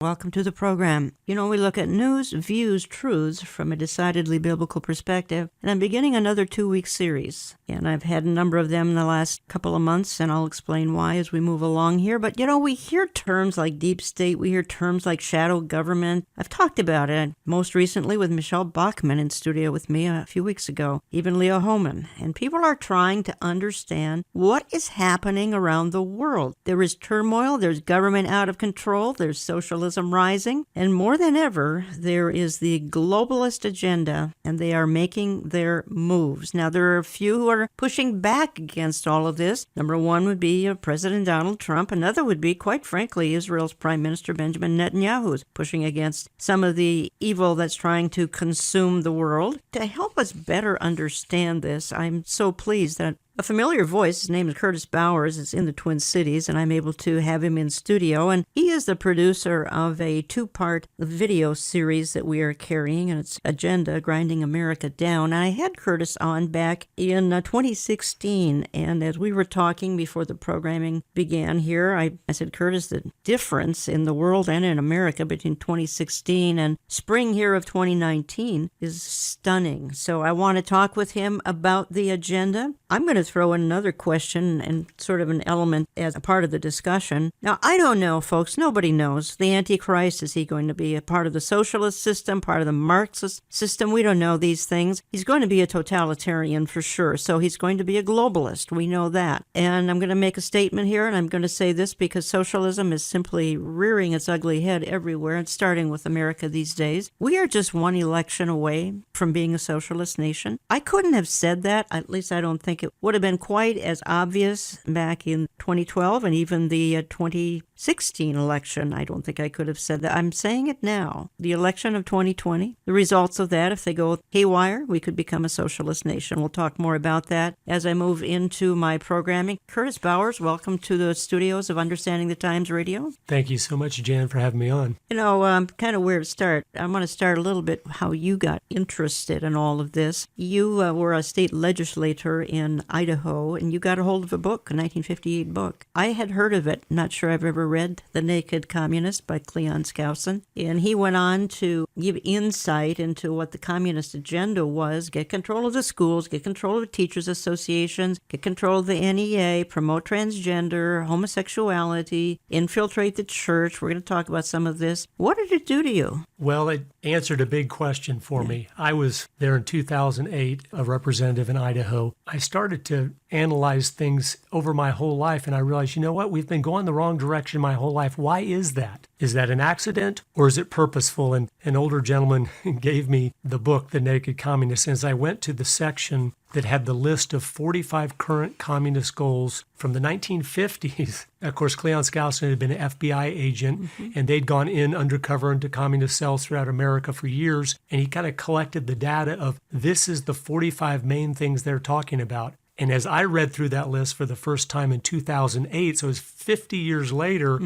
Welcome to the program. You know, we look at news, views, truths from a decidedly biblical perspective, and I'm beginning another 2-week series. And I've had a number of them in the last couple of months, and I'll explain why as we move along here. But, you know, we hear terms like deep state, we hear terms like shadow government. I've talked about it most recently with Michelle Bachman in studio with me a few weeks ago, even Leo Homan. And people are trying to understand what is happening around the world. There is turmoil, there's government out of control, there's socialism rising, and more than ever, there is the globalist agenda, and they are making their moves. Now, there are a few who are pushing back against all of this. Number one would be President Donald Trump. Another would be, quite frankly, Israel's Prime Minister Benjamin Netanyahu, who's pushing against some of the evil that's trying to consume the world. To help us better understand this, I'm so pleased that a familiar voice, his name is Curtis Bowers, is in the Twin Cities, and I'm able to have him in studio. And he is the producer of a 2-part video series that we are carrying, and it's Agenda, Grinding America Down. And I had Curtis on back in 2016, and as we were talking before the programming began here, I said, Curtis, the difference in the world and in America between 2016 and spring here of 2019 is stunning. So I want to talk with him about the agenda. I'm going to throw in another question and sort of an element as a part of the discussion. Now, I don't know, folks. Nobody knows. The Antichrist, is he going to be a part of the socialist system, part of the Marxist system? We don't know these things. He's going to be a totalitarian for sure. So he's going to be a globalist. We know that. And I'm going to make a statement here, and I'm going to say this because socialism is simply rearing its ugly head everywhere, and starting with America these days. We are just one election away from being a socialist nation. I couldn't have said that. At least I don't think it would have been quite as obvious back in 2012 and even the 2016 election. I don't think I could have said that. I'm saying it now. The election of 2020, the results of that, if they go haywire, we could become a socialist nation. We'll talk more about that as I move into my programming. Curtis Bowers, welcome to the studios of Understanding the Times Radio. Thank you so much, Jan, for having me on. You know, kind of where to start. I want to start a little bit how you got interested in all of this. You were a state legislator in Idaho, and you got a hold of a book, a 1958 book. I had heard of it, not sure I've ever read The Naked Communist by Cleon Skousen, and he went on to give insight into what the communist agenda was: get control of the schools, get control of the teachers' associations, get control of the NEA, promote transgender, homosexuality, infiltrate the church. We're going to talk about some of this. What did it do to you? Well, it answered a big question for me. I was there in 2008, a representative in Idaho. I started to analyze things over my whole life, and I realized, you know what? We've been going the wrong direction my whole life. Why is that? Is that an accident, or is it purposeful? And an older gentleman gave me the book, The Naked Communist. And as I went to the section that had the list of 45 current communist goals from the 1950s. Of course, Cleon Skousen had been an FBI agent, and they'd gone in undercover into communist cells throughout America for years, and he kind of collected the data of this is the 45 main things they're talking about. And as I read through that list for the first time in 2008, so it was 50 years later,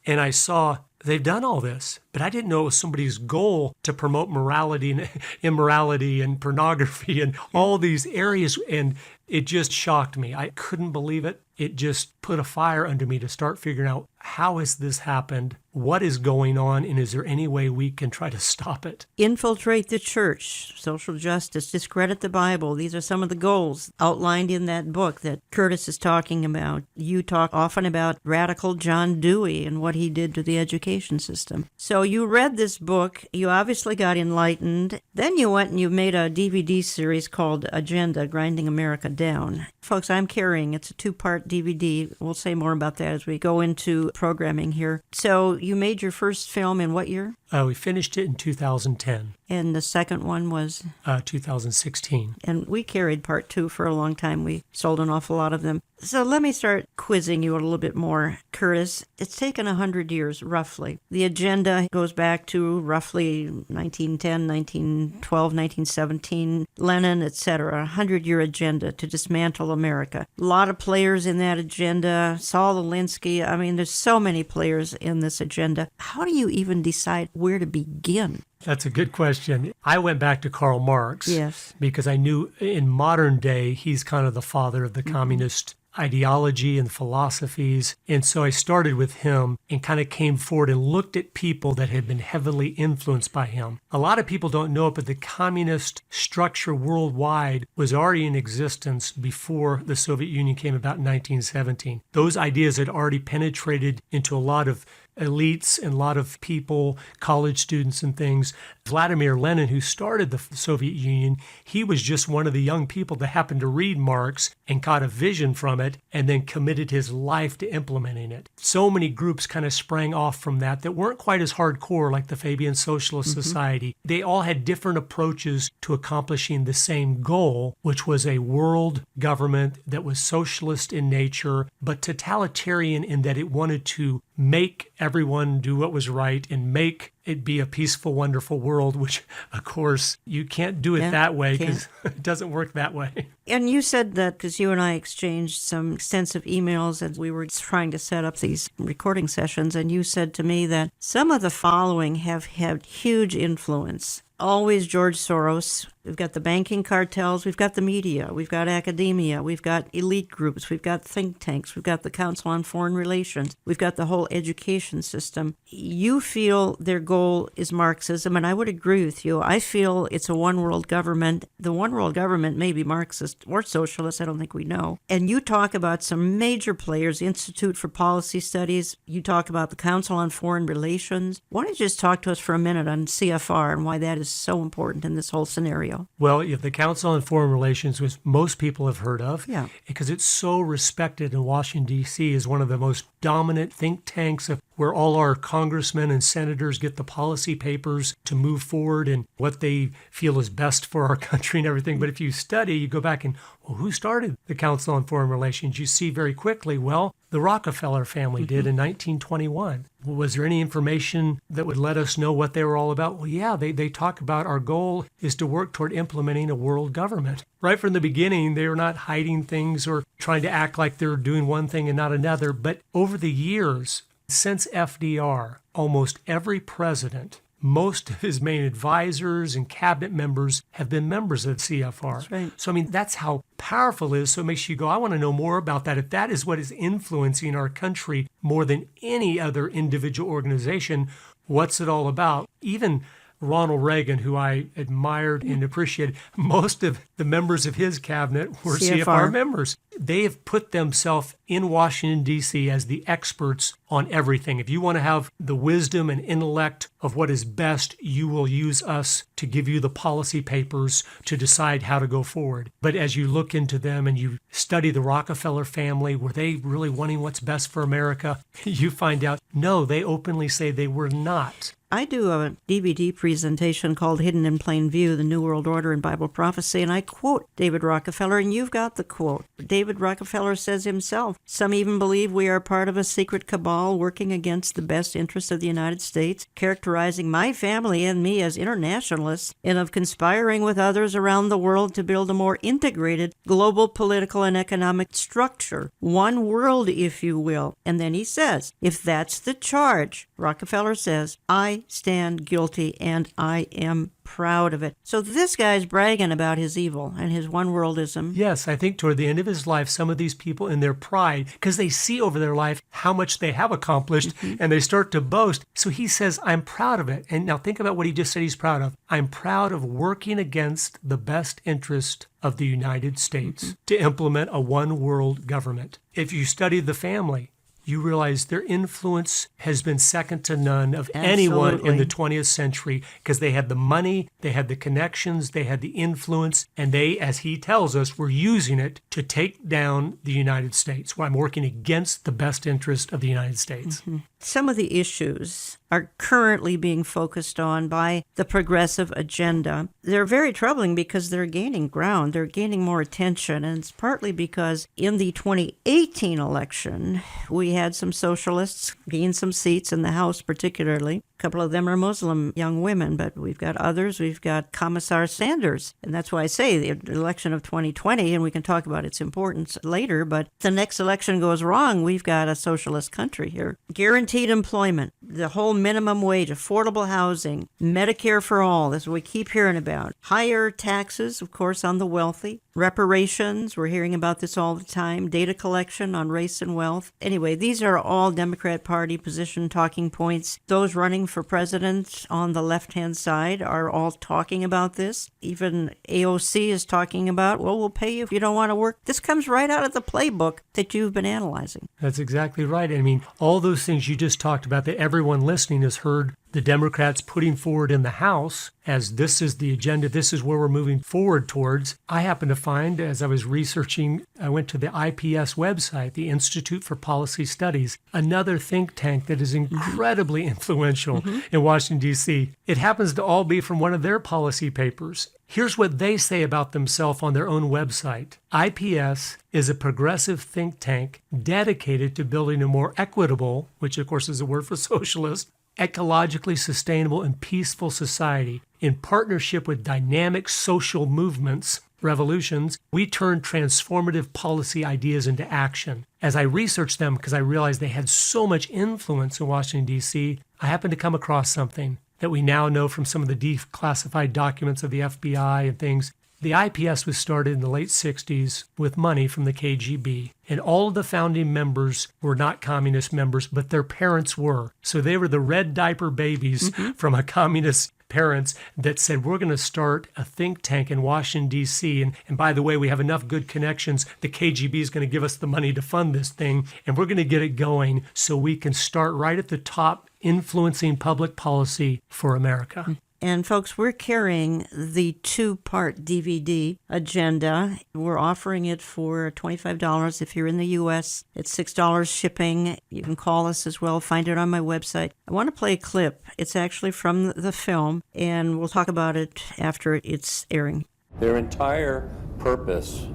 and I saw they've done all this, but I didn't know it was somebody's goal to promote morality and immorality and pornography and all these areas. And it just shocked me. I couldn't believe it. It just put a fire under me to start figuring out, how has this happened? What is going on? And is there any way we can try to stop it? Infiltrate the church, social justice, discredit the Bible. These are some of the goals outlined in that book that Curtis is talking about. You talk often about radical John Dewey and what he did to the education system. So you read this book. You obviously got enlightened. Then you went and you made a DVD series called Agenda, Grinding America Down. Folks, I'm carrying, it's a 2-part DVD. We'll say more about that as we go into programming here. So you made your first film in what year? We finished it in 2010. And the second one was? 2016. And we carried part 2 for a long time. We sold an awful lot of them. So let me start quizzing you a little bit more, Curtis. It's taken 100 years, roughly. The agenda goes back to roughly 1910, 1912, 1917, Lenin, etc. 100-year agenda to dismantle America. A lot of players in that agenda. Saul Alinsky. I mean, there's so many players in this agenda. How do you even decide where to begin? That's a good question. I went back to Karl Marx. Yes. Because I knew in modern day, he's kind of the father of the communist ideology and philosophies. And so I started with him and kind of came forward and looked at people that had been heavily influenced by him. A lot of people don't know it, but the communist structure worldwide was already in existence before the Soviet Union came about in 1917. Those ideas had already penetrated into a lot of elites and a lot of people, college students and things. Vladimir Lenin, who started the Soviet Union, he was just one of the young people that happened to read Marx and caught a vision from it and then committed his life to implementing it. So many groups kind of sprang off from that weren't quite as hardcore like the Fabian Socialist Society. They all had different approaches to accomplishing the same goal, which was a world government that was socialist in nature, but totalitarian in that it wanted to make everyone do what was right and make it be a peaceful, wonderful world, which, of course, you can't do it that way because it doesn't work that way. And you said that because you and I exchanged some extensive emails as we were trying to set up these recording sessions, and you said to me that some of the following have had huge influence. Always George Soros. We've got the banking cartels, we've got the media, we've got academia, we've got elite groups, we've got think tanks, we've got the Council on Foreign Relations, we've got the whole education system. You feel their goal is Marxism, and I would agree with you. I feel it's a one-world government. The one-world government may be Marxist or socialist, I don't think we know. And you talk about some major players, Institute for Policy Studies, you talk about the Council on Foreign Relations. Why don't you just talk to us for a minute on CFR and why that is so important in this whole scenario? Well, if the Council on Foreign Relations, which most people have heard of, yeah, because it's so respected in Washington, D.C., is one of the most dominant think tanks of where all our congressmen and senators get the policy papers to move forward and what they feel is best for our country and everything. But if you study, you go back and, well, who started the Council on Foreign Relations? You see very quickly, well, the Rockefeller family did in 1921. Was there any information that would let us know what they were all about? Well, yeah, they talk about our goal is to work toward implementing a world government. Right from the beginning, they were not hiding things or trying to act like they're doing one thing and not another. But over the years, since FDR, almost every president, most of his main advisors and cabinet members have been members of CFR. That's right. So, I mean, that's how powerful it is. So it makes you go, I want to know more about that. If that is what is influencing our country more than any other individual organization, what's it all about? Even Ronald Reagan, who I admired and appreciated, most of the members of his cabinet were CFR members. They have put themselves in Washington, D.C. as the experts on everything. If you want to have the wisdom and intellect of what is best, you will use us to give you the policy papers to decide how to go forward. But as you look into them and you study the Rockefeller family, were they really wanting what's best for America? You find out, no, they openly say they were not. I do a DVD presentation called Hidden in Plain View, The New World Order in Bible Prophecy, and I quote David Rockefeller, and you've got the quote. David Rockefeller says himself, some even believe we are part of a secret cabal working against the best interests of the United States, characterizing my family and me as internationalists, and of conspiring with others around the world to build a more integrated global political and economic structure. One world, if you will. And then he says, if that's the charge, Rockefeller says, I stand guilty and I am proud of it. So this guy's bragging about his evil and his one-worldism. Yes, I think toward the end of his life, some of these people in their pride, because they see over their life how much they have accomplished, and they start to boast. So he says, I'm proud of it. And now think about what he just said he's proud of. I'm proud of working against the best interest of the United States to implement a one-world government. If you study the family, you realize their influence has been second to none of anyone in the 20th century because they had the money, they had the connections, they had the influence, and they, as he tells us, were using it to take down the United States. Well, I'm working against the best interest of the United States. Some of the issues are currently being focused on by the progressive agenda. They're very troubling because they're gaining ground. They're gaining more attention. And it's partly because in the 2018 election, we had some socialists gain some seats in the House particularly. A couple of them are Muslim young women, but we've got others. We've got Commissar Sanders. And that's why I say the election of 2020, and we can talk about its importance later, but if the next election goes wrong, we've got a socialist country here. Guaranteed employment. The whole minimum wage, affordable housing, Medicare for all. This is what we keep hearing about. Higher taxes, of course, on the wealthy. Reparations, we're hearing about this all the time. Data collection on race and wealth. Anyway, these are all Democrat Party position talking points. Those running for president on the left-hand side are all talking about this. Even AOC is talking about, well, we'll pay you if you don't want to work. This comes right out of the playbook that you've been analyzing. That's exactly right. I mean, all those things you just talked about that everyone listening has heard the Democrats putting forward in the House as this is the agenda, this is where we're moving forward towards. I happen to find, as I was researching, I went to the IPS website, the Institute for Policy Studies, another think tank that is incredibly influential in Washington, D.C. It happens to all be from one of their policy papers. Here's what they say about themselves on their own website. IPS is a progressive think tank dedicated to building a more equitable, which of course is a word for socialist, ecologically sustainable and peaceful society. In partnership with dynamic social movements, revolutions, we turn transformative policy ideas into action. As I researched them, because I realized they had so much influence in Washington, D.C., I happened to come across something that we now know from some of the declassified documents of the FBI and things. The IPS was started in the late 60s with money from the KGB, and all of the founding members were not communist members, but their parents were. So they were the red diaper babies from a communist parents that said, we're going to start a think tank in Washington, D.C. And by the way, we have enough good connections. The KGB is going to give us the money to fund this thing, and we're going to get it going so we can start right at the top influencing public policy for America. And folks, we're carrying the 2-part DVD agenda. We're offering it for $25 if you're in the U.S. It's $6 shipping. You can call us as well. Find it on my website. I want to play a clip. It's actually from the film, and we'll talk about it after it's airing. Their entire purpose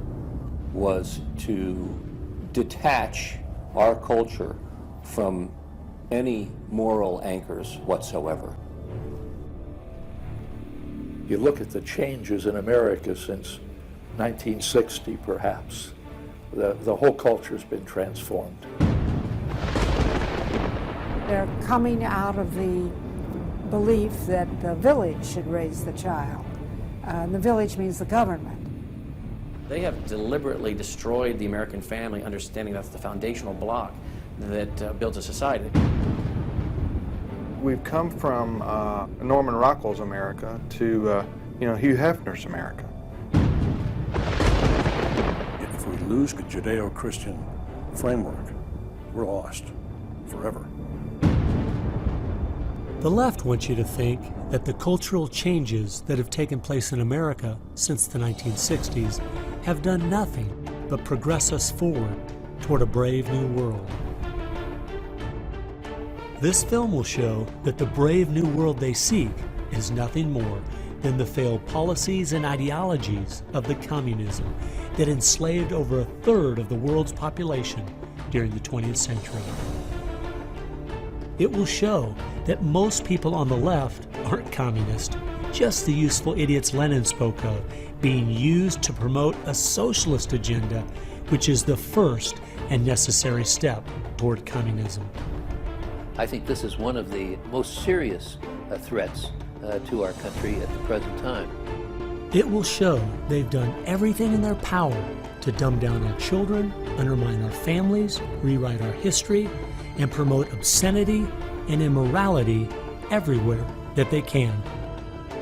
was to detach our culture from any moral anchors whatsoever. You look at the changes in America since 1960, perhaps. The whole culture's been transformed. They're coming out of the belief that the village should raise the child. The village means the government. They have deliberately destroyed the American family, understanding that's the foundational block that builds a society. We've come from Norman Rockwell's America to, Hugh Hefner's America. If we lose the Judeo-Christian framework, we're lost forever. The left wants you to think that the cultural changes that have taken place in America since the 1960s have done nothing but progress us forward toward a brave new world. This film will show that the brave new world they seek is nothing more than the failed policies and ideologies of the communism that enslaved over a third of the world's population during the 20th century. It will show that most people on the left aren't communist, just the useful idiots Lenin spoke of, being used to promote a socialist agenda, which is the first and necessary step toward communism. I think this is one of the most serious threats to our country at the present time. It will show they've done everything in their power to dumb down our children, undermine our families, rewrite our history, and promote obscenity and immorality everywhere that they can.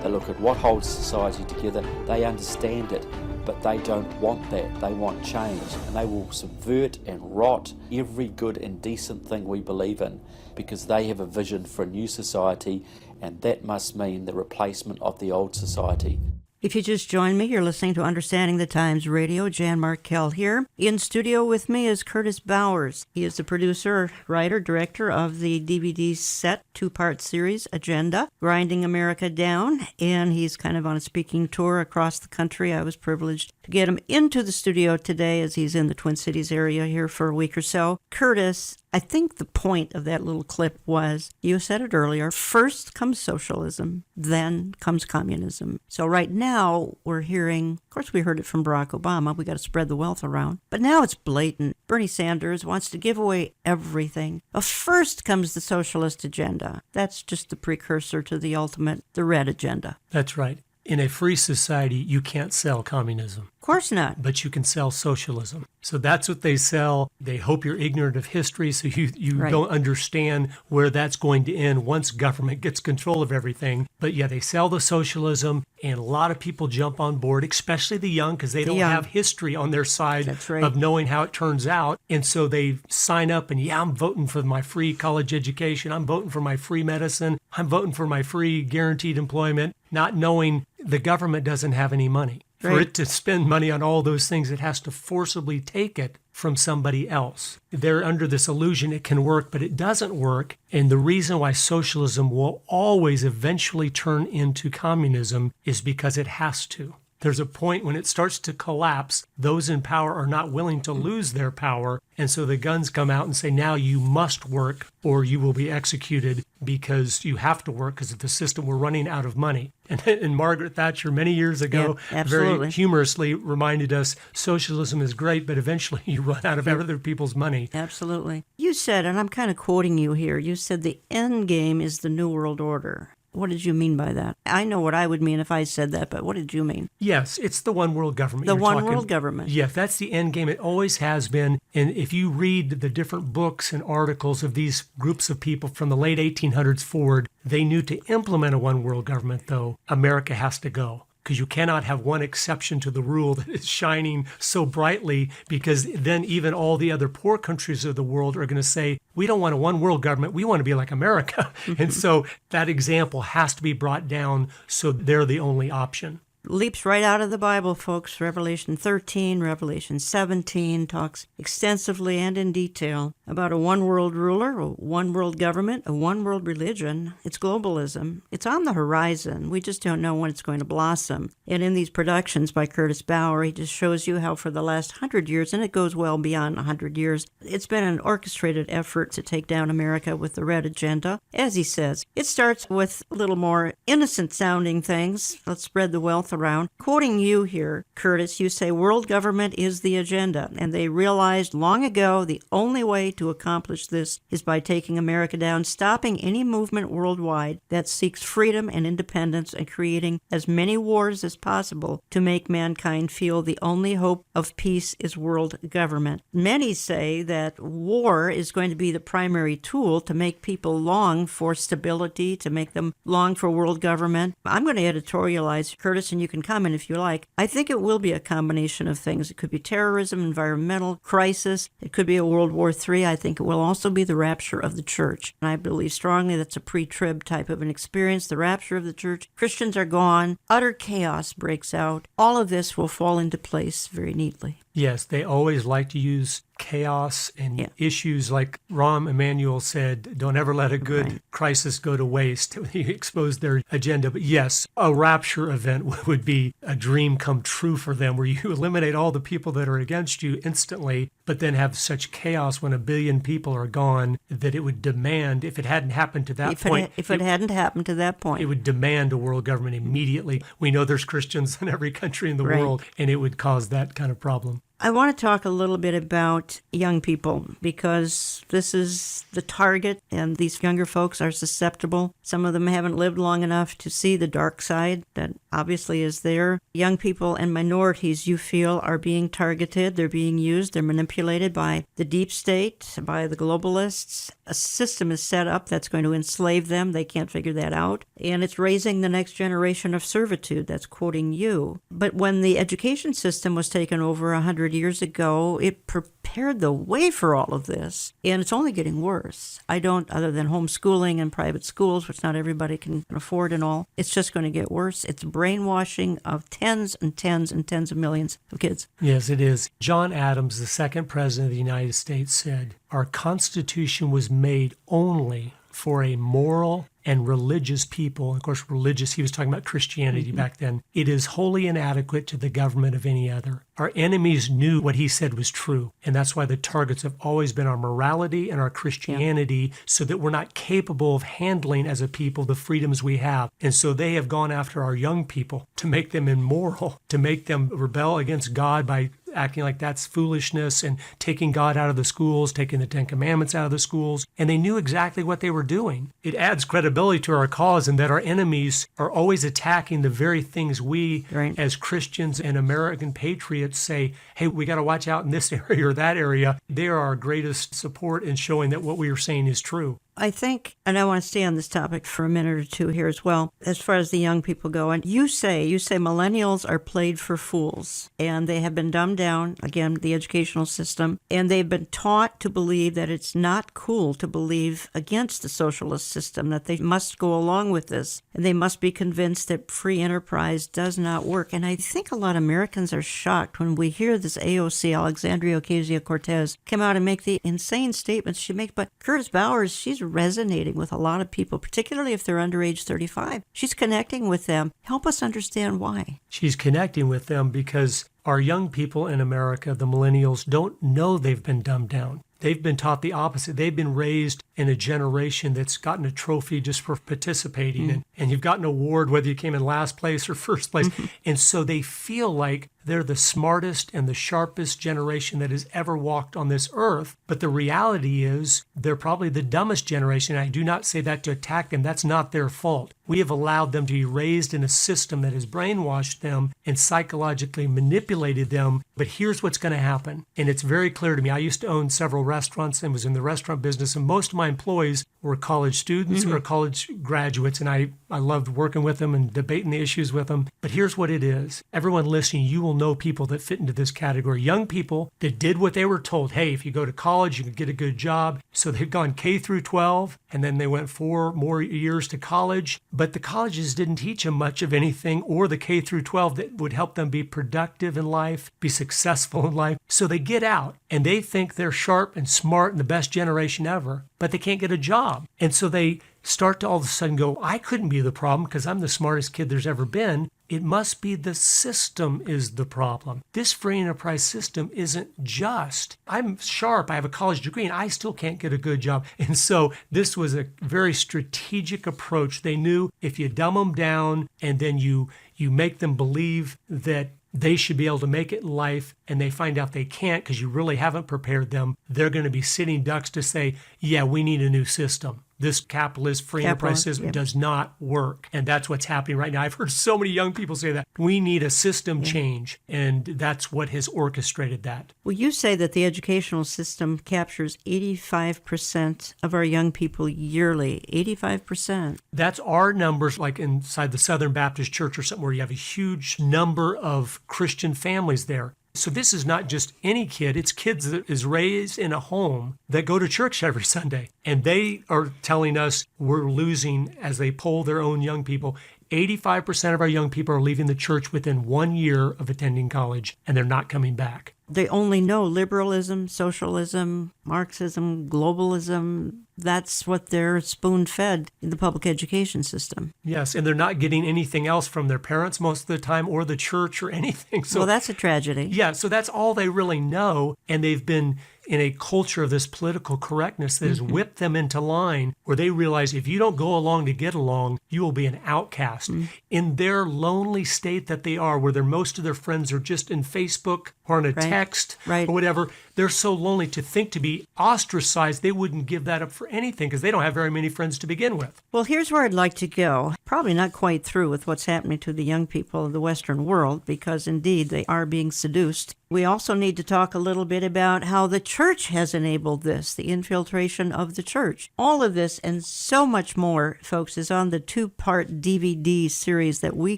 They look at what holds society together, they understand it, but they don't want that. They want change, and they will subvert and rot every good and decent thing we believe in because they have a vision for a new society, and that must mean the replacement of the old society. If you just joined me, you're listening to Understanding the Times Radio. Jan Markell here. In studio with me is Curtis Bowers. He is the producer, writer, director of the DVD set 2-part series, Agenda, Grinding America Down, and he's kind of on a speaking tour across the country. I was privileged to get him into the studio today as he's in the Twin Cities area here for a week or so. Curtis, I think the point of that little clip was, you said it earlier, first comes socialism, then comes communism. So right now we're hearing, of course we heard it from Barack Obama, we got to spread the wealth around, but now it's blatant. Bernie Sanders wants to give away everything. Well, first comes the socialist agenda. That's just the precursor to the ultimate, the red agenda. That's right. In a free society, you can't sell communism. Of course not. But you can sell socialism. So that's what they sell. They hope you're ignorant of history, so you Right. don't understand where that's going to end once government gets control of everything. But yeah, they sell the socialism, and a lot of people jump on board, especially the young, because they don't young. have history on their side That's right. of knowing how it turns out. And so they sign up and, yeah, I'm voting for my free college education. I'm voting for my free medicine. I'm voting for my free guaranteed employment, not knowing the government doesn't have any money. For Right. it to spend money on all those things, it has to forcibly take it from somebody else. They're under this illusion it can work, but it doesn't work. And the reason why socialism will always eventually turn into communism is because it has to. There's a point when it starts to collapse, those in power are not willing to lose their power. And so the guns come out and say, now you must work or you will be executed because you have to work because of the system. We're running out of money. And Margaret Thatcher many years ago Yeah, very absolutely. humorously reminded us socialism is great, but eventually you run out of other people's money. Absolutely. You said, and I'm kind of quoting you here, you said the end game is the New World Order. What did you mean by that? I know what I would mean if I said that, but what did you mean? Yes, it's the one world government. The you're one talking. world government. Yeah, that's the end game. It always has been. And if you read the different books and articles of these groups of people from the late 1800s forward, they knew to implement a one world government, though, America has to go. Because you cannot have one exception to the rule that is shining so brightly, because then even all the other poor countries of the world are going to say, we don't want a one world government, we want to be like America. And so that example has to be brought down so they're the only option. Leaps right out of the Bible, folks. Revelation 13, Revelation 17 talks extensively and in detail about a one world ruler, a one world government, a one world religion. It's globalism. It's on the horizon. We just don't know when it's going to blossom. And in these productions by Curtis Bauer, he just shows you how for the last 100 years, and it goes well beyond 100 years, it's been an orchestrated effort to take down America with the red agenda. As he says, it starts with a little more innocent sounding things. Let's spread the wealth around. Quoting you here, Curtis, you say world government is the agenda, and they realized long ago the only way to accomplish this is by taking America down, stopping any movement worldwide that seeks freedom and independence, and creating as many wars as possible to make mankind feel the only hope of peace is world government. Many say that war is going to be the primary tool to make people long for stability, to make them long for world government. I'm going to editorialize, Curtis, and you can comment if you like. I think it will be a combination of things. It could be terrorism, environmental crisis. It could be a World War III. I think it will also be the rapture of the church. And I believe strongly that's a pre-trib type of an experience, the rapture of the church. Christians are gone. Utter chaos breaks out. All of this will fall into place very neatly. Yes, they always like to use chaos and issues like Rahm Emanuel said, don't ever let a good crisis go to waste. He exposed their agenda. But yes, a rapture event would be a dream come true for them, where you eliminate all the people that are against you instantly, but then have such chaos when 1 billion people are gone that it would demand, if it hadn't happened to that point. If it hadn't happened to that point. It would demand a world government immediately. We know there's Christians in every country in the world, and it would cause that kind of problem. I want to talk a little bit about young people, because this is the target, and these younger folks are susceptible. Some of them haven't lived long enough to see the dark side that obviously is there. Young people and minorities, you feel, are being targeted. They're being used. They're manipulated by the deep state, by the globalists. A system is set up that's going to enslave them. They can't figure that out. And it's raising the next generation of servitude. That's quoting you. But when the education system was taken over 100 years ago, it prepared the way for all of this, and it's only getting worse. I don't, other than homeschooling and private schools, which not everybody can afford and all, it's just going to get worse. It's brainwashing of tens and tens and tens of millions of kids. Yes, it is. John Adams, the second president of the United States, said, our Constitution was made only for a moral and religious people, of course, religious, he was talking about Christianity back then, it is wholly inadequate to the government of any other. Our enemies knew what he said was true, and that's why the targets have always been our morality and our Christianity, so that we're not capable of handling as a people the freedoms we have. And so they have gone after our young people to make them immoral, to make them rebel against God by acting like that's foolishness and taking God out of the schools, taking the Ten Commandments out of the schools. And they knew exactly what they were doing. It adds credibility to our cause in that our enemies are always attacking the very things we, as Christians and American patriots, say, hey, we got to watch out in this area or that area. They are our greatest support in showing that what we are saying is true. I think, and I want to stay on this topic for a minute or two here as well, as far as the young people go. And you say millennials are played for fools, and they have been dumbed down, again, the educational system, and they've been taught to believe that it's not cool to believe against the socialist system, that they must go along with this, and they must be convinced that free enterprise does not work. And I think a lot of Americans are shocked when we hear this AOC, Alexandria Ocasio-Cortez, come out and make the insane statements she makes. But Curtis Bowers, she's resonating with a lot of people, particularly if they're under age 35. She's connecting with them. Help us understand why. She's connecting with them because our young people in America, the millennials, don't know they've been dumbed down. They've been taught the opposite. They've been raised in a generation that's gotten a trophy just for participating. And you've gotten an award whether you came in last place or first place. And so they feel like they're the smartest and the sharpest generation that has ever walked on this earth. But the reality is they're probably the dumbest generation. I do not say that to attack them. That's not their fault. We have allowed them to be raised in a system that has brainwashed them and psychologically manipulated them. But here's what's going to happen. And it's very clear to me. I used to own several restaurants and was in the restaurant business. And most of my employees were college students or college graduates. And I loved working with them and debating the issues with them. But here's what it is. Everyone listening, you will know people that fit into this category. Young people that did what they were told. Hey, if you go to college, you can get a good job. So they've gone K through 12, and then they went 4 more years to college. But the colleges didn't teach them much of anything, or the K through 12 that would help them be productive in life, be successful in life. So they get out, and they think they're sharp and smart and the best generation ever, but they can't get a job. And so they start to all of a sudden go, I couldn't be the problem because I'm the smartest kid there's ever been. It must be the system is the problem. This free enterprise system isn't just. I'm sharp, I have a college degree, and I still can't get a good job. And so this was a very strategic approach. They knew if you dumb them down and then you make them believe that they should be able to make it in life, and they find out they can't because you really haven't prepared them, they're going to be sitting ducks to say, yeah, we need a new system. This capitalist free enterprise system does not work. And that's what's happening right now. I've heard so many young people say that. We need a system change. And that's what has orchestrated that. Well, you say that the educational system captures 85% of our young people yearly. 85%. That's our numbers, like inside the Southern Baptist Church or something where you have a huge number of Christian families there. So this is not just any kid, it's kids that is raised in a home that go to church every Sunday. And they are telling us we're losing, as they poll their own young people, 85% of our young people are leaving the church within 1 year of attending college, and they're not coming back. They only know liberalism, socialism, Marxism, globalism. That's what they're spoon-fed in the public education system. Yes, and they're not getting anything else from their parents most of the time or the church or anything. So, well, that's a tragedy. Yeah, so that's all they really know, and they've been in a culture of this political correctness that has whipped them into line where they realize if you don't go along to get along, you will be an outcast. In their lonely state that they are, where most of their friends are just in Facebook or on a text or whatever, they're so lonely to think to be ostracized, they wouldn't give that up for anything because they don't have very many friends to begin with. Well, here's where I'd like to go. Probably not quite through with what's happening to the young people of the Western world because indeed they are being seduced. We also need to talk a little bit about how the church has enabled this, the infiltration of the church. All of this and so much more, folks, is on the 2-part DVD series that we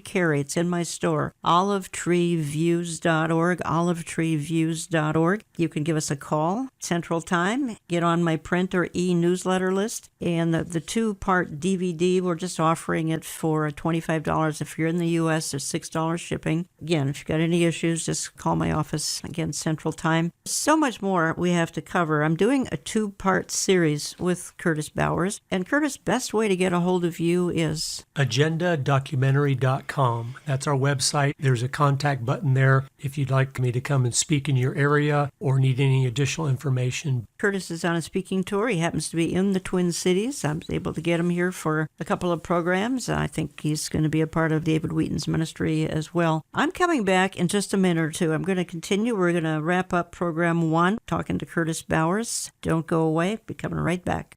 carry. It's in my store, olivetreeviews.org, olivetreeviews.org. You can give us a call, Central Time, get on my print or e-newsletter list. And the 2-part DVD, we're just offering it for $25 if you're in the U.S. or $6 shipping. Again, if you've got any issues, just call my office hours, again, Central Time. So much more we have to cover. I'm doing a 2-part series with Curtis Bowers. And Curtis, best way to get a hold of you is? agendadocumentary.com. That's our website. There's a contact button there if you'd like me to come and speak in your area or need any additional information. Curtis is on a speaking tour. He happens to be in the Twin Cities. I was able to get him here for a couple of programs. I think he's going to be a part of David Wheaton's ministry as well. I'm coming back in just a minute or two. I'm going to continue. We're going to wrap up program 1, talking to Curtis Bowers. Don't go away. Be coming right back.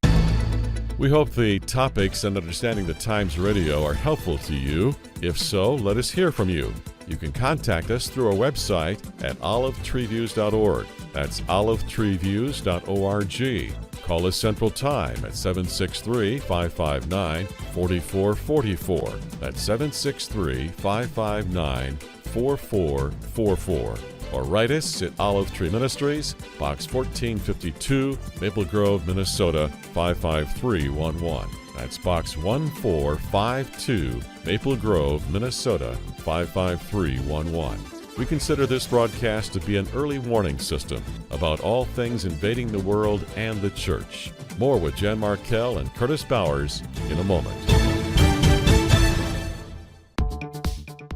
We hope the topics and Understanding the Times Radio are helpful to you. If so, let us hear from you. You can contact us through our website at olivetreeviews.org. That's olivetreeviews.org. Call us Central Time at 763-559-4444. That's 763-559-4444. Or write us at Olive Tree Ministries, Box 1452, Maple Grove, Minnesota 55311. That's Box 1452, Maple Grove, Minnesota 55311. We consider this broadcast to be an early warning system about all things invading the world and the church. More with Jan Markell and Curtis Bowers in a moment.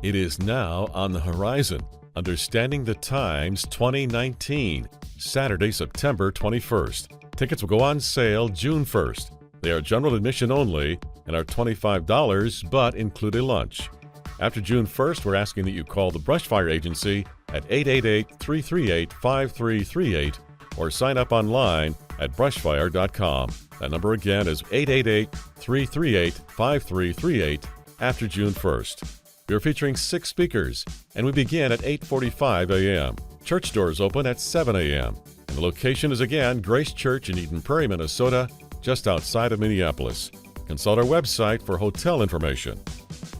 It is now on the horizon. Understanding the Times 2019, Saturday, September 21st. Tickets will go on sale June 1st. They are general admission only and are $25 but include a lunch. After June 1st, we're asking that you call the Brushfire Agency at 888-338-5338 or sign up online at brushfire.com. That number again is 888-338-5338 after June 1st. We are featuring 6 speakers, and we begin at 8:45 a.m. Church doors open at 7 a.m. And the location is again Grace Church in Eden Prairie, Minnesota, just outside of Minneapolis. Consult our website for hotel information.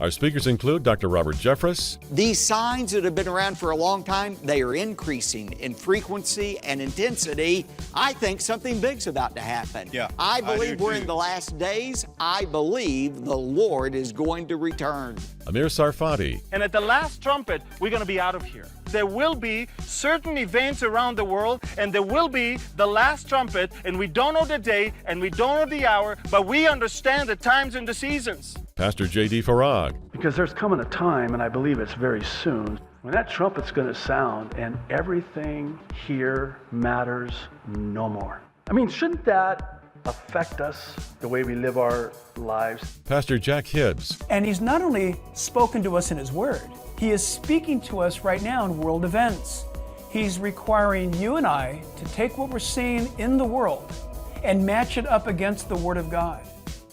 Our speakers include Dr. Robert Jeffress. These signs that have been around for a long time, they are increasing in frequency and intensity. I think something big's about to happen. I believe we're in the last days. I believe the Lord is going to return. Amir Sarfati. And at the last trumpet, we're going to be out of here. There will be certain events around the world, and there will be the last trumpet, and we don't know the day, and we don't know the hour, but we understand the times and the seasons. Pastor J.D. Farag. Because there's coming a time, and I believe it's very soon, when that trumpet's going to sound and everything here matters no more. I mean, shouldn't that affect us, the way we live our lives? Pastor Jack Hibbs. And he's not only spoken to us in his word, he is speaking to us right now in world events. He's requiring you and I to take what we're seeing in the world and match it up against the Word of God.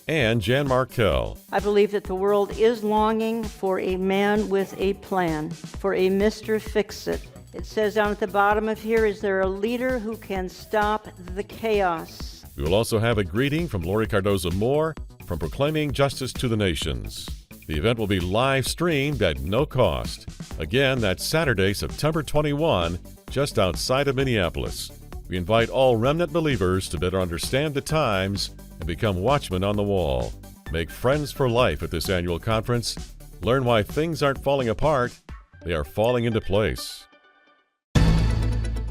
And Jan Markell. I believe that the world is longing for a man with a plan, for a Mr. Fix-It. It says down at the bottom of here, is there a leader who can stop the chaos? We will also have a greeting from Lori Cardozo-Moore from Proclaiming Justice to the Nations. The event will be live streamed at no cost. Again, that's Saturday, September 21, just outside of Minneapolis. We invite all remnant believers to better understand the times and become watchmen on the wall. Make friends for life at this annual conference. Learn why things aren't falling apart, they are falling into place.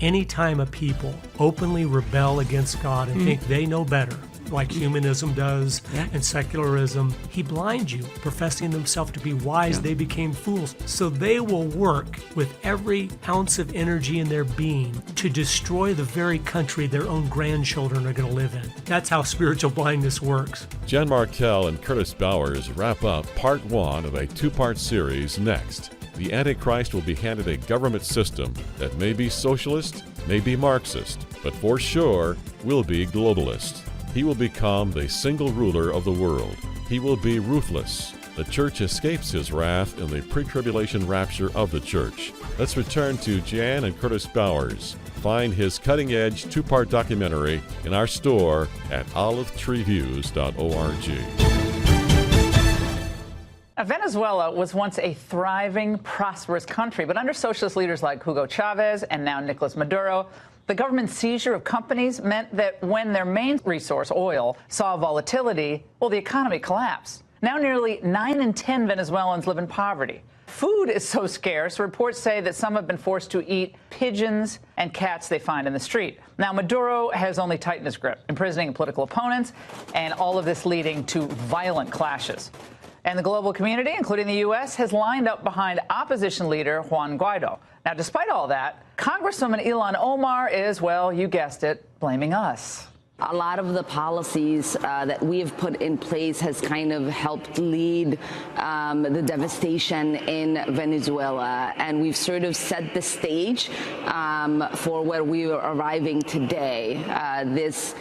Anytime a people openly rebel against God and think they know better, like humanism does and secularism, he blinds you. Professing themselves to be wise, they became fools. So they will work with every ounce of energy in their being to destroy the very country their own grandchildren are going to live in. That's how spiritual blindness works. Jan Markell and Curtis Bowers wrap up part 1 of a 2-part series next. The Antichrist will be handed a government system that may be socialist, may be Marxist, but for sure will be globalist. He will become the single ruler of the world. He will be ruthless. The church escapes his wrath in the pre-tribulation rapture of the church. Let's return to Jan and Curtis Bowers. Find his cutting-edge 2-part documentary in our store at olivetreeviews.org. Venezuela was once a thriving, prosperous country, but under socialist leaders like Hugo Chavez and now Nicolas Maduro, the government seizure of companies meant that when their main resource, oil, saw volatility, well, the economy collapsed. Now nearly 9 in 10 Venezuelans live in poverty. Food is so scarce, reports say that some have been forced to eat pigeons and cats they find in the street. Now, Maduro has only tightened his grip, imprisoning political opponents, and all of this leading to violent clashes. And the global community, including the U.S., has lined up behind opposition leader Juan Guaido. Now, despite all that, Congresswoman Ilhan Omar is, well, you guessed it, blaming us. A lot of the policies that we have put in place has kind of helped lead the devastation in Venezuela, and we've sort of set the stage for where we are arriving today. This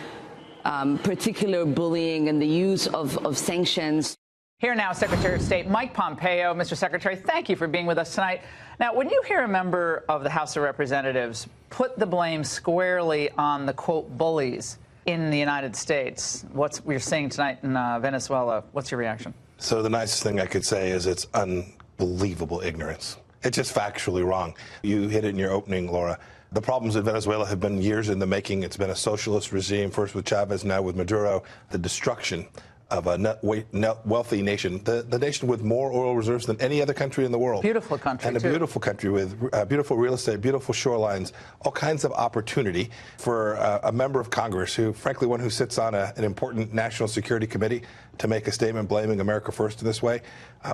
particular bullying and the use of sanctions. Here now, Secretary of State Mike Pompeo. Mr. Secretary, thank you for being with us tonight. Now, when you hear a member of the House of Representatives put the blame squarely on the, quote, bullies in the United States, what we're seeing tonight in Venezuela, what's your reaction? So the nicest thing I could say is it's unbelievable ignorance. It's just factually wrong. You hit it in your opening, Laura. The problems in Venezuela have been years in the making. It's been a socialist regime, first with Chavez, now with Maduro. The destruction of a net wealthy nation, the nation with more oil reserves than any other country in the world. Beautiful country, and a beautiful country with beautiful real estate, beautiful shorelines, all kinds of opportunity for a member of Congress who, frankly, one who sits on an important national security committee to make a statement blaming America first in this way.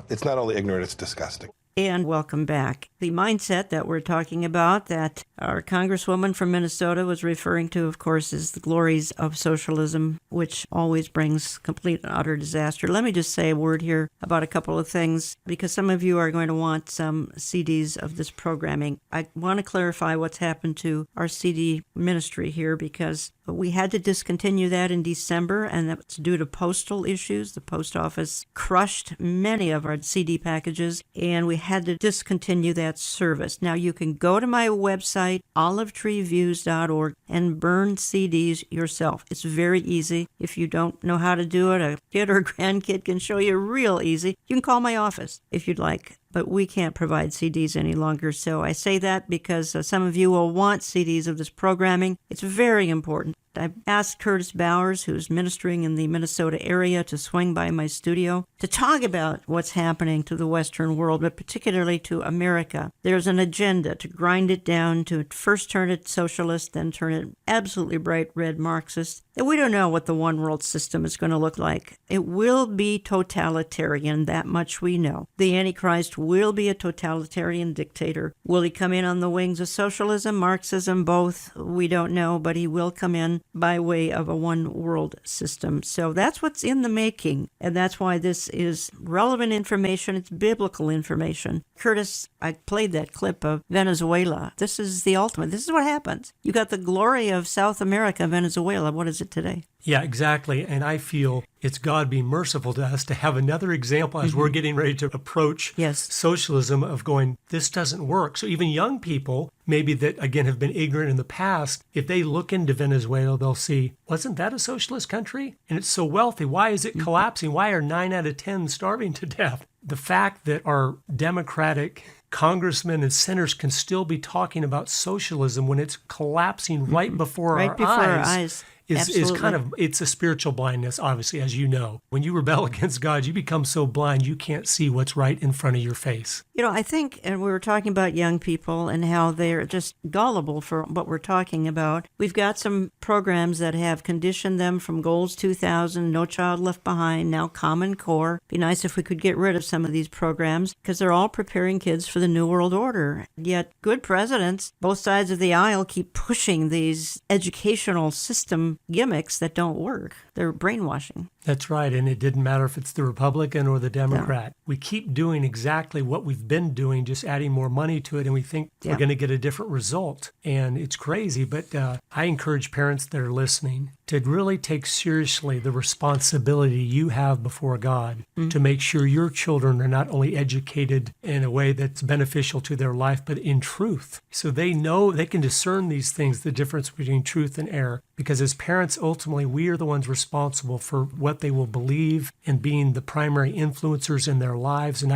It's not only ignorant, it's disgusting. And welcome back. The mindset that we're talking about, that our Congresswoman from Minnesota was referring to, of course, is the glories of socialism, which always brings complete and utter disaster. Let me just say a word here about a couple of things, because some of you are going to want some CDs of this programming. I want to clarify what's happened to our CD ministry here, because we had to discontinue that in December, and that's due to postal issues. The post office crushed many of our CD packages, and we had to discontinue that service. Now, you can go to my website, olivetreeviews.org, and burn CDs yourself. It's very easy. If you don't know how to do it, a kid or grandkid can show you real easy. You can call my office if you'd like. But we can't provide CDs any longer. So I say that because some of you will want CDs of this programming. It's very important. I've asked Curtis Bowers, who's ministering in the Minnesota area, to swing by my studio to talk about what's happening to the Western world, but particularly to America. There's an agenda to grind it down, to first turn it socialist, then turn it absolutely bright red Marxist. And we don't know what the one world system is going to look like. It will be totalitarian, that much we know. The Antichrist will be a totalitarian dictator. Will he come in on the wings of socialism, Marxism, both? We don't know, but he will come in by way of a one world system. So that's what's in the making, and that's why this is relevant information. It's biblical information. Curtis, I played that clip of Venezuela. This is the ultimate. This is what happens. You got the glory of South America, Venezuela. What is it today? Yeah, exactly. And I feel it's God being merciful to us to have another example as we're getting ready to approach socialism of going, this doesn't work. So even young people, maybe that, again, have been ignorant in the past, if they look into Venezuela, they'll see, wasn't that a socialist country? And it's so wealthy. Why is it collapsing? Why are 9 out of 10 starving to death? The fact that our Democratic congressmen and senators can still be talking about socialism when it's collapsing right before our eyes. Is kind of, it's a spiritual blindness, obviously, as you know. When you rebel against God, you become so blind you can't see what's right in front of your face. You know, I think, and we were talking about young people and how they're just gullible for what we're talking about. We've got some programs that have conditioned them from Goals 2000, No Child Left Behind, now Common Core. Be nice if we could get rid of some of these programs because they're all preparing kids for the New World Order. Yet good presidents, both sides of the aisle, keep pushing these educational system gimmicks that don't work. They're brainwashing. That's right, and it didn't matter if it's the Republican or the Democrat. No. We keep doing exactly what we've been doing, just adding more money to it, and we think we're going to get a different result. And it's crazy, but I encourage parents that are listening to really take seriously the responsibility you have before God to make sure your children are not only educated in a way that's beneficial to their life, but in truth. So they know, they can discern these things, the difference between truth and error. Because as parents, ultimately, we are the ones responsible for what they will believe and being the primary influencers in their lives. And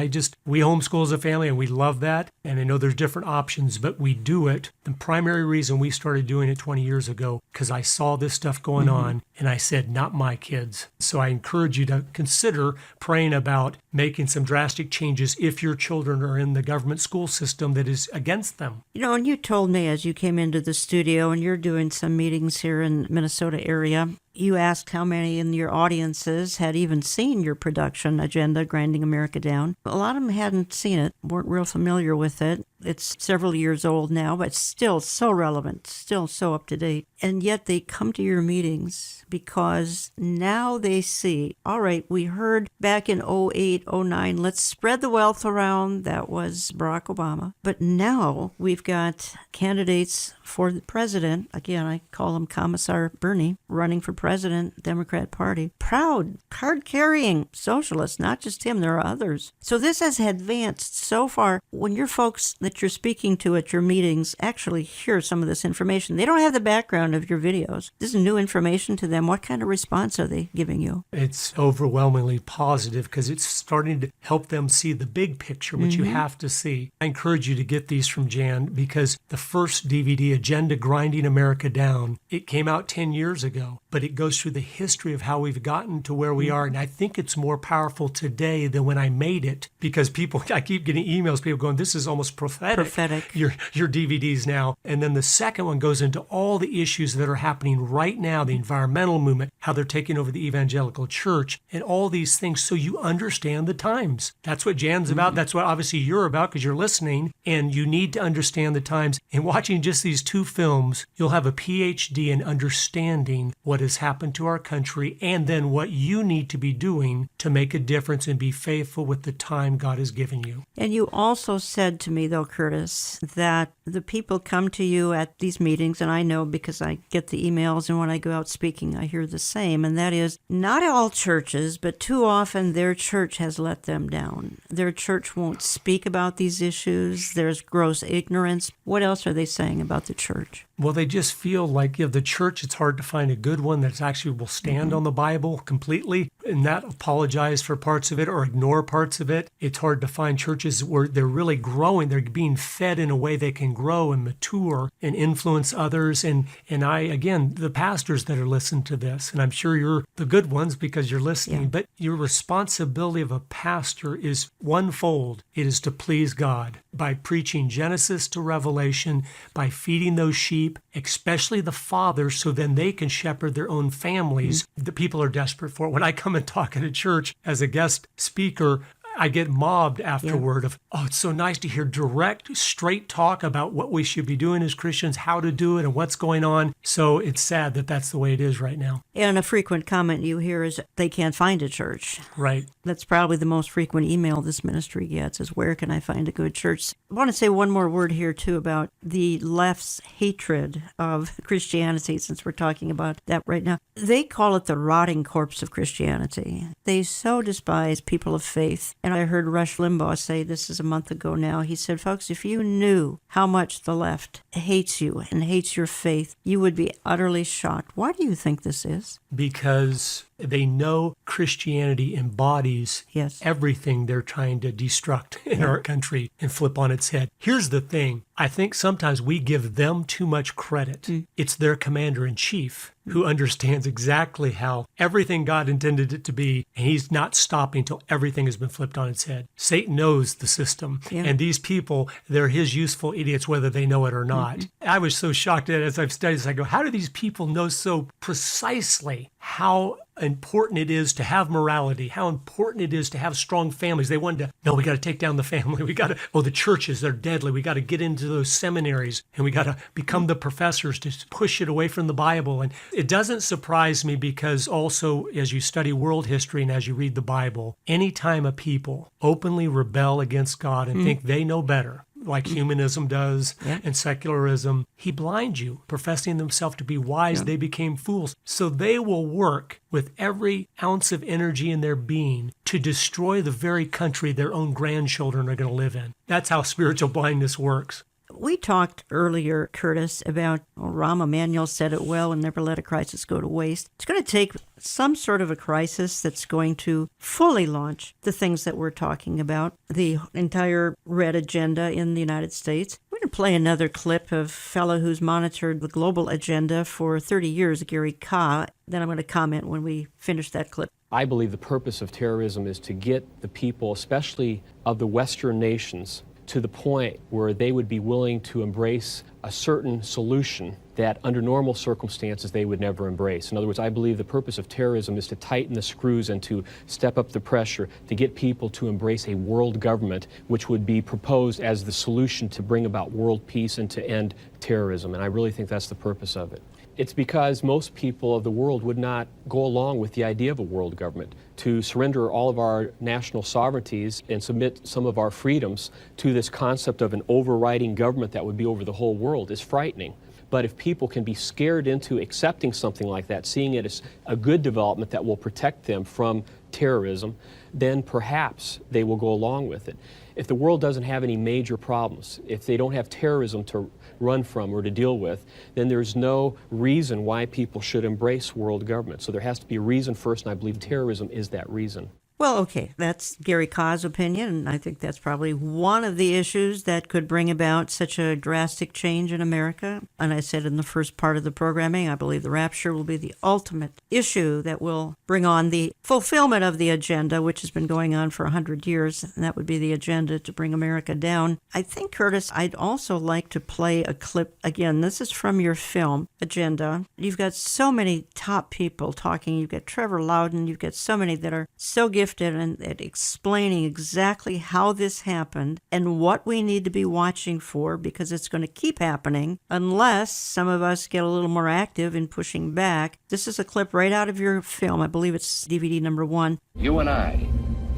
we homeschool as a family, and we love that. And I know there's different options, but we do it. The primary reason we started doing it 20 years ago, because I saw this stuff going on, And I said, not my kids. So I encourage you to consider praying about making some drastic changes if your children are in the government school system that is against them. And you told me as you came into the studio, and you're doing some meetings here in Minnesota area, you asked how many in your audiences had even seen your production, Agenda, Grinding America Down. A lot of them hadn't seen it, weren't real familiar with it. It's several years old now, but still so relevant, still so up to date. And yet they come to your meetings because now they see, all right, we heard back in 08, 09, let's spread the wealth around. That was Barack Obama. But now we've got candidates for the president. Again, I call him Commissar Bernie, running for president, Democrat Party. Proud, card-carrying socialists, not just him, there are others. So this has advanced so far. When your folks that you're speaking to at your meetings actually hear some of this information, they don't have the background of your videos. This is new information to them. What kind of response are they giving you? It's overwhelmingly positive because it's starting to help them see the big picture, which you have to see. I encourage you to get these from Jan because the first DVD, Agenda Grinding America Down, it came out 10 years ago, but it goes through the history of how we've gotten to where we are. And I think it's more powerful today than when I made it because I keep getting emails, people going, this is almost prophetic. Your DVDs now. And then the second one goes into all the issues that are happening right now, the environmental movement, how they're taking over the evangelical church, and all these things so you understand the times. That's what Jan's about. That's what obviously you're about because you're listening, and you need to understand the times. And watching just these two films, you'll have a PhD in understanding what has happened to our country and then what you need to be doing to make a difference and be faithful with the time God has given you. And you also said to me, though, Curtis, that the people come to you at these meetings, and I know because I get the emails, and when I go out speaking, I hear the same, and that is not all churches, but too often their church has let them down. Their church won't speak about these issues. There's gross ignorance. What else are they saying about the church? Well, they just feel like the church, it's hard to find a good one that actually will stand on the Bible completely and not apologize for parts of it or ignore parts of it. It's hard to find churches where they're really growing. They're being fed in a way they can grow and mature and influence others. And the pastors that are listening to this, and I'm sure you're the good ones because you're listening, but your responsibility of a pastor is onefold. It is to please God by preaching Genesis to Revelation, by feeding those sheep, especially the fathers, so then they can shepherd their own families. The people are desperate for it. When I come and talk at a church as a guest speaker, I get mobbed afterward of, it's so nice to hear direct, straight talk about what we should be doing as Christians, how to do it, and what's going on. So it's sad that that's the way it is right now. And a frequent comment you hear is they can't find a church. Right. That's probably the most frequent email this ministry gets is, where can I find a good church? I want to say one more word here, too, about the left's hatred of Christianity, since we're talking about that right now. They call it the rotting corpse of Christianity. They so despise people of faith. And I heard Rush Limbaugh say, this is a month ago now, he said, folks, if you knew how much the left hates you and hates your faith, you would be utterly shocked. Why do you think this is? Because they know Christianity embodies everything they're trying to destruct in our country and flip on its head. Here's the thing. I think sometimes we give them too much credit. It's their commander-in-chief who understands exactly how everything God intended it to be, and he's not stopping until everything has been flipped on its head. Satan knows the system, and these people, they're his useful idiots whether they know it or not. I was so shocked at it as I've studied this. I go, how do these people know so precisely how important it is to have morality, how important it is to have strong families? They wanted to, no, we got to take down the family. We got to, the churches, they're deadly. We got to get into those seminaries and we got to become the professors to push it away from the Bible. And it doesn't surprise me because also as you study world history and as you read the Bible, anytime a people openly rebel against God and think they know better, like humanism does and secularism, he blinds you. Professing themselves to be wise, they became fools. So they will work with every ounce of energy in their being to destroy the very country their own grandchildren are going to live in. That's how spiritual blindness works. We talked earlier, Curtis, about, Rahm Emanuel said it well, and never let a crisis go to waste. It's going to take some sort of a crisis that's going to fully launch the things that we're talking about, the entire red agenda in the United States. We're going to play another clip of a fellow who's monitored the global agenda for 30 years, Gary Kah. Then I'm going to comment when we finish that clip. I believe the purpose of terrorism is to get the people, especially of the Western nations, to the point where they would be willing to embrace a certain solution that under normal circumstances they would never embrace. In other words, I believe the purpose of terrorism is to tighten the screws and to step up the pressure to get people to embrace a world government which would be proposed as the solution to bring about world peace and to end terrorism. And I really think that's the purpose of it. It's because most people of the world would not go along with the idea of a world government. To surrender all of our national sovereignties and submit some of our freedoms to this concept of an overriding government that would be over the whole world is frightening. But if people can be scared into accepting something like that, seeing it as a good development that will protect them from terrorism, then perhaps they will go along with it. If the world doesn't have any major problems, if they don't have terrorism to run from or to deal with, then there's no reason why people should embrace world government. So there has to be a reason first, and I believe terrorism is that reason. Well, okay, that's Gary Kah's opinion, and I think that's probably one of the issues that could bring about such a drastic change in America. And I said in the first part of the programming, I believe the rapture will be the ultimate issue that will bring on the fulfillment of the agenda, which has been going on for 100 years, and that would be the agenda to bring America down. I think, Curtis, I'd also like to play a clip. Again, this is from your film, Agenda. You've got so many top people talking. You've got Trevor Loudon. You've got so many that are so gifted at explaining exactly how this happened and what we need to be watching for, because it's going to keep happening unless some of us get a little more active in pushing back. This is a clip right out of your film. I believe it's DVD number 1. You and I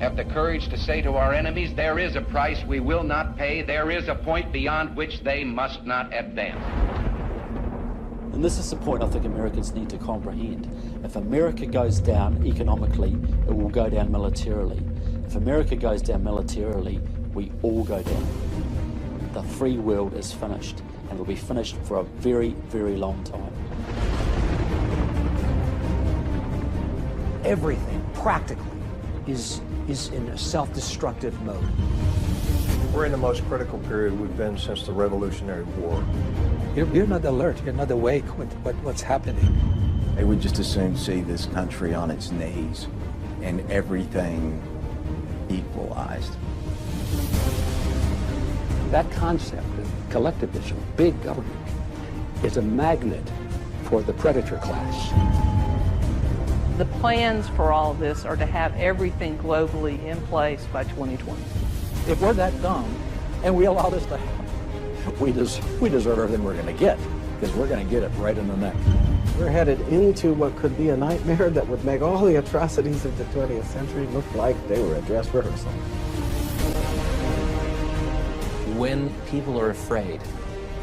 have the courage to say to our enemies, there is a price we will not pay. There is a point beyond which they must not advance. And this is the point I think Americans need to comprehend. If America goes down economically, it will go down militarily. If America goes down militarily, we all go down. The free world is finished, and it will be finished for a very, very long time. Everything, practically, is in a self-destructive mode. We're in the most critical period we've been since the Revolutionary War. You're not alert, you're not awake with what's happening. They would just as soon see this country on its knees and everything equalized. That concept of collectivism, big government, is a magnet for the predator class. The plans for all of this are to have everything globally in place by 2020. If we're that dumb and we allow this to happen, we deserve everything we're going to get, because we're going to get it right in the neck. We're headed into what could be a nightmare that would make all the atrocities of the 20th century look like they were a dress rehearsal. When people are afraid,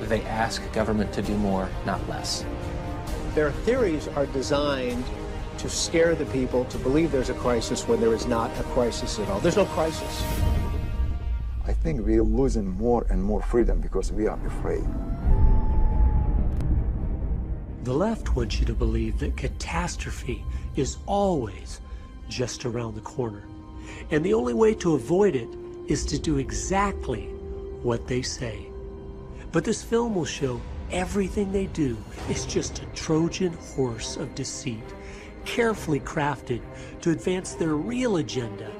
they ask government to do more, not less. Their theories are designed to scare the people to believe there's a crisis when there is not a crisis at all. There's no crisis. I think we're losing more and more freedom because we are afraid. The left wants you to believe that catastrophe is always just around the corner. And the only way to avoid it is to do exactly what they say. But this film will show everything they do is just a Trojan horse of deceit, carefully crafted to advance their real agenda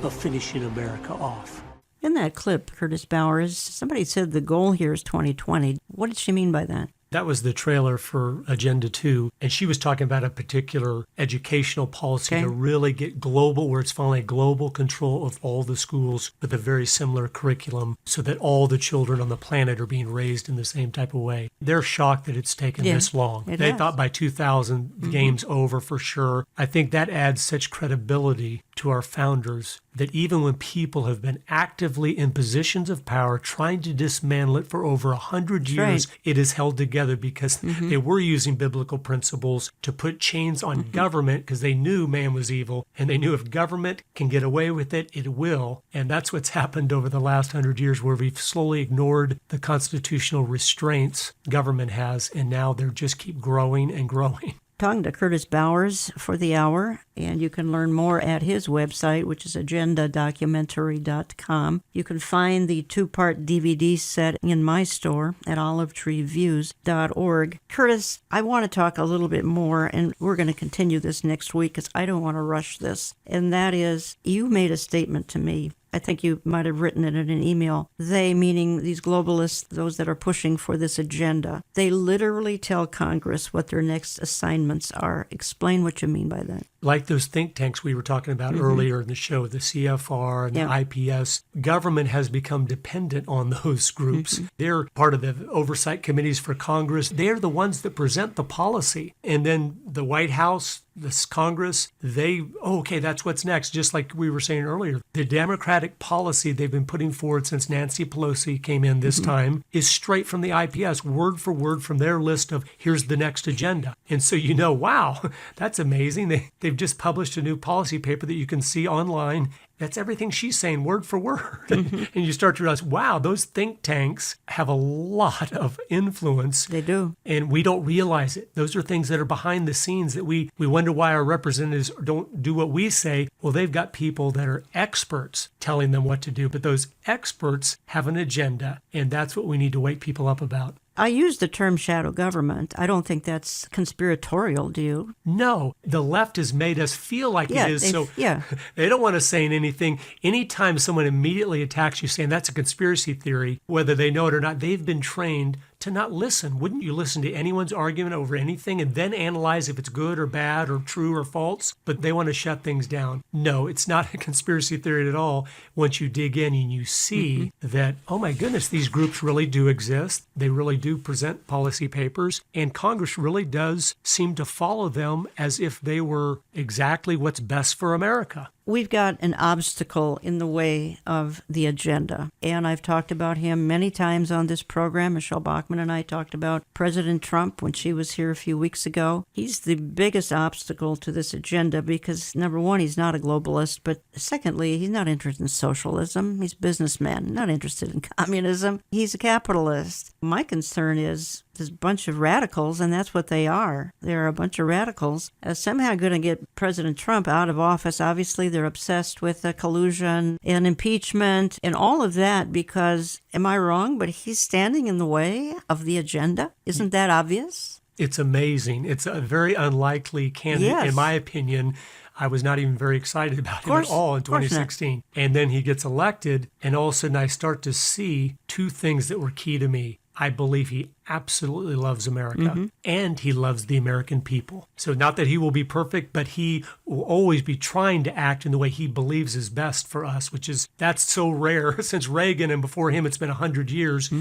of finishing America off. In that clip, Curtis Bowers, somebody said the goal here is 2020. What did she mean by that? That was the trailer for Agenda 2, and she was talking about a particular educational policy to really get global, where it's finally global control of all the schools with a very similar curriculum so that all the children on the planet are being raised in the same type of way. They're shocked that it's taken this long. They thought by 2000, the game's over for sure. I think that adds such credibility to our founders that even when people have been actively in positions of power trying to dismantle it for over 100 years, it is held together because they were using biblical principles to put chains on government because they knew man was evil, and they knew if government can get away with it, it will. And that's what's happened over the last 100 years, where we've slowly ignored the constitutional restraints government has, and now they just keep growing and growing. talking to Curtis Bowers for the hour, and you can learn more at his website, which is agendadocumentary.com. You can find the 2-part DVD set in my store at olivetreeviews.org. Curtis, I want to talk a little bit more, and we're going to continue this next week because I don't want to rush this, and that is, you made a statement to me. I think you might have written it in an email. They, meaning these globalists, those that are pushing for this agenda, they literally tell Congress what their next assignments are. Explain what you mean by that. Like those think tanks we were talking about earlier in the show, the CFR and the IPS, government has become dependent on those groups. They're part of the oversight committees for Congress. They're the ones that present the policy. And then the White House, this Congress, okay, that's what's next. Just like we were saying earlier, the Democratic policy they've been putting forward since Nancy Pelosi came in this time is straight from the IPS, word for word from their list of here's the next agenda. And so wow, that's amazing. They've just published a new policy paper that you can see online. That's everything she's saying, word for word. And you start to realize, wow, those think tanks have a lot of influence. They do. And we don't realize it. Those are things that are behind the scenes that we wonder why our representatives don't do what we say. Well, they've got people that are experts telling them what to do. But those experts have an agenda, and that's what we need to wake people up about. I use the term shadow government. I don't think that's conspiratorial, do you? No. The left has made us feel like it is. So they don't want us saying anything. Anytime someone immediately attacks you saying that's a conspiracy theory, whether they know it or not, they've been trained to not listen. Wouldn't you listen to anyone's argument over anything and then analyze if it's good or bad or true or false? But they want to shut things down. No, it's not a conspiracy theory at all. Once you dig in and you see that, oh my goodness, these groups really do exist. They really do present policy papers, and Congress really does seem to follow them as if they were exactly what's best for America. We've got an obstacle in the way of the agenda, and I've talked about him many times on this program. Michelle Bachmann and I talked about President Trump when she was here a few weeks ago. He's the biggest obstacle to this agenda because, number one, he's not a globalist, but secondly, he's not interested in socialism. He's a businessman, not interested in communism. He's a capitalist. My concern is this bunch of radicals, and that's what they are. They're a bunch of radicals, somehow going to get President Trump out of office. Obviously, they're obsessed with collusion and impeachment and all of that because, am I wrong, but he's standing in the way of the agenda? Isn't that obvious? It's amazing. It's a very unlikely candidate, in my opinion. I was not even very excited about him at all in 2016. And then he gets elected, and all of a sudden I start to see two things that were key to me. I believe he absolutely loves America, and he loves the American people. So not that he will be perfect, but he will always be trying to act in the way he believes is best for us, that's so rare. Since Reagan and before him, it's been 100 years.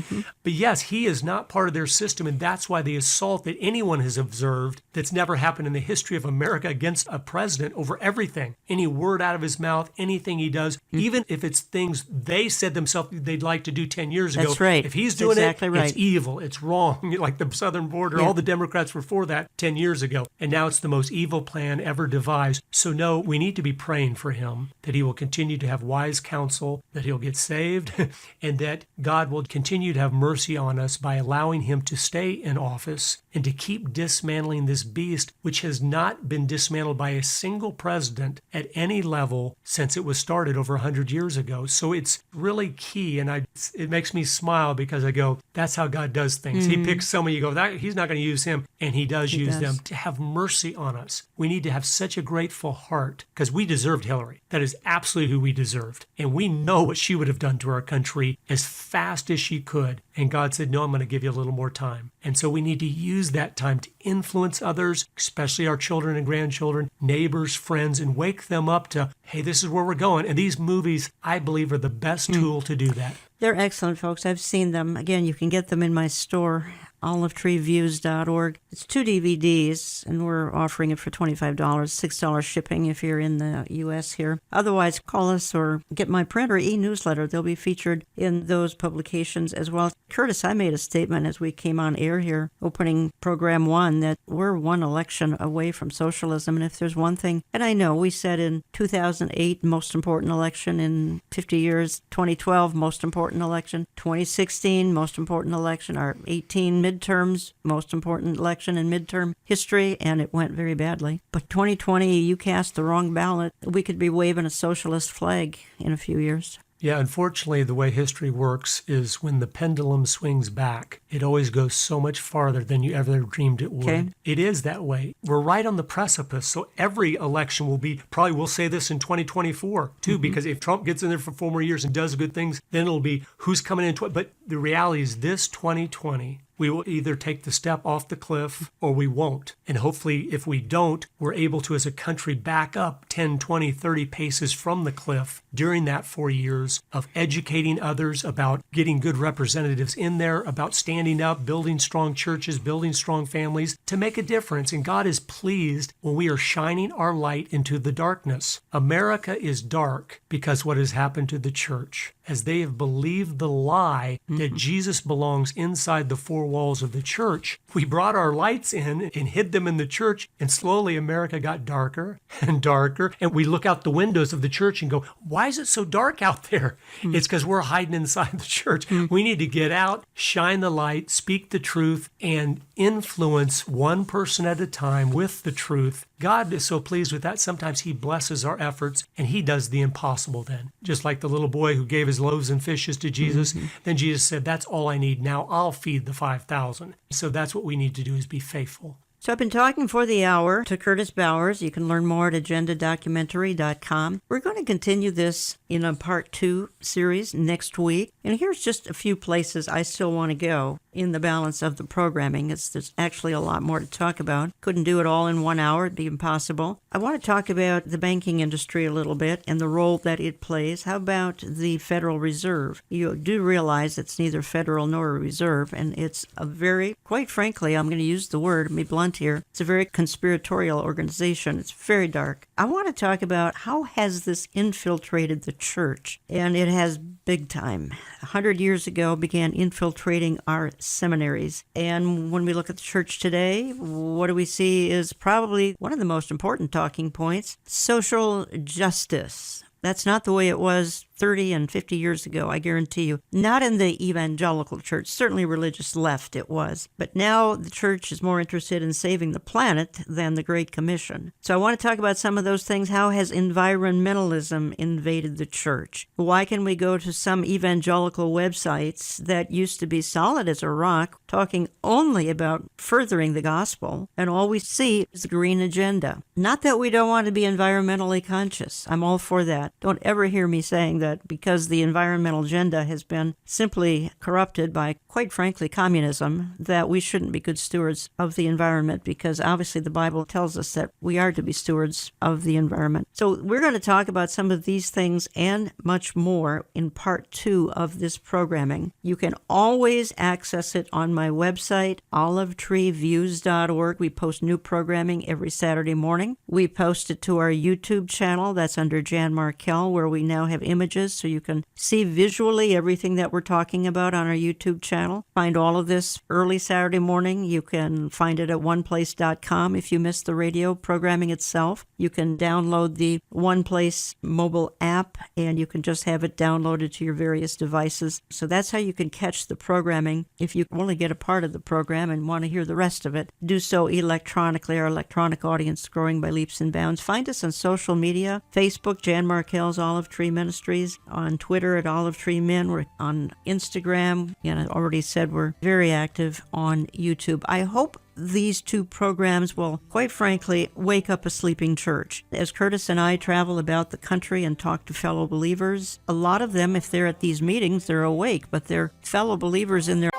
But yes, he is not part of their system, and that's why the assault that anyone has observed that's never happened in the history of America against a president over everything, any word out of his mouth, anything he does, even if it's things they said themselves they'd like to do 10 years ago. That's right. If he's doing it's evil, it's wrong. Like the southern border, all the Democrats were for that 10 years ago. And now it's the most evil plan ever devised. So no, we need to be praying for him, that he will continue to have wise counsel, that he'll get saved, and that God will continue to have mercy on us by allowing him to stay in office and to keep dismantling this beast, which has not been dismantled by a single president at any level since it was started over 100 years ago. So it's really key, and it makes me smile because I go, that's how God does things. He picks someone, you go, he's not going to use him, and he does use them to have mercy on us. We need to have such a grateful heart because we deserved Hillary. That is absolutely who we deserved. And we know what she would have done to our country as fast as she could. And God said, no, I'm going to give you a little more time. And so we need to use that time to influence others, especially our children and grandchildren, neighbors, friends, and wake them up to, hey, this is where we're going. And these movies, I believe, are the best tool to do that. They're excellent, folks. I've seen them. Again, you can get them in my store, olivetreeviews.org. It's 2 DVDs, and we're offering it for $25, $6 shipping if you're in the U.S. here. Otherwise, call us or get my print or e-newsletter. They'll be featured in those publications as well. Curtis, I made a statement as we came on air here, opening program 1, that we're one election away from socialism. And if there's one thing, and I know we said in 2008, most important election in 50 years, 2012, most important election, 2016, most important election, our 18 midterm midterms, most important election in midterm history, and it went very badly. But 2020, you cast the wrong ballot. We could be waving a socialist flag in a few years. Yeah, unfortunately, the way history works is when the pendulum swings back, it always goes so much farther than you ever dreamed it would. Okay. It is that way. We're right on the precipice. So every election will be, probably we'll say this in 2024 too, because if Trump gets in there for 4 more years and does good things, then it'll be who's coming in. But the reality is this 2020, we will either take the step off the cliff or we won't. And hopefully, if we don't, we're able to, as a country, back up 10, 20, 30 paces from the cliff during that 4 years of educating others about getting good representatives in there, about standing up, building strong churches, building strong families to make a difference. And God is pleased when we are shining our light into the darkness. America is dark because what has happened to the church, as they have believed the lie that Jesus belongs inside the four walls of the church. We brought our lights in and hid them in the church, and slowly America got darker and darker. And we look out the windows of the church and go, why is it so dark out there? It's because we're hiding inside the church. We need to get out, shine the light, speak the truth, and influence one person at a time with the truth. God is so pleased with that. Sometimes he blesses our efforts and he does the impossible then. Just like the little boy who gave his loaves and fishes to Jesus. Then Jesus said, that's all I need. Now I'll feed the 5,000. So that's what we need to do, is be faithful. So I've been talking for the hour to Curtis Bowers. You can learn more at agendadocumentary.com. We're going to continue this in a part 2 series next week. And here's just a few places I still want to go in the balance of the programming. There's actually a lot more to talk about. Couldn't do it all in 1 hour. It'd be impossible. I want to talk about the banking industry a little bit and the role that it plays. How about the Federal Reserve? You do realize it's neither federal nor a reserve, and it's a very, quite frankly, I'm going to use the word, be blunt here, it's a very conspiratorial organization. It's very dark. I want to talk about how has this infiltrated the church, and it has big time. 100 years ago began infiltrating our seminaries. And when we look at the church today, what do we see is probably one of the most important talking points: social justice. That's not the way it was 30 and 50 years ago, I guarantee you. Not in the evangelical church. Certainly religious left it was. But now the church is more interested in saving the planet than the Great Commission. So I want to talk about some of those things. How has environmentalism invaded the church? Why can we go to some evangelical websites that used to be solid as a rock, talking only about furthering the gospel, and all we see is the green agenda? Not that we don't want to be environmentally conscious. I'm all for that. Don't ever hear me saying that because the environmental agenda has been simply corrupted by, quite frankly, communism, that we shouldn't be good stewards of the environment, because obviously the Bible tells us that we are to be stewards of the environment. So we're going to talk about some of these things and much more in part 2 of this programming. You can always access it on my website, olivetreeviews.org. We post new programming every Saturday morning. We post it to our YouTube channel. That's under Jan Markell, where we now have images so you can see visually everything that we're talking about on our YouTube channel. Find all of this early Saturday morning. You can find it at oneplace.com if you missed the radio programming itself. You can download the One Place mobile app, and you can just have it downloaded to your various devices. So that's how you can catch the programming. If you only get a part of the program and want to hear the rest of it, do so electronically. Our electronic audience is growing by leaps and bounds. Find us on social media: Facebook, Jan Markell's Olive Tree Ministries; on Twitter at Olive Tree Men; we're on Instagram, and I already said we're very active on YouTube. I hope these 2 programs will, quite frankly, wake up a sleeping church. As Curtis and I travel about the country and talk to fellow believers, a lot of them, if they're at these meetings, they're awake, but they're fellow believers in their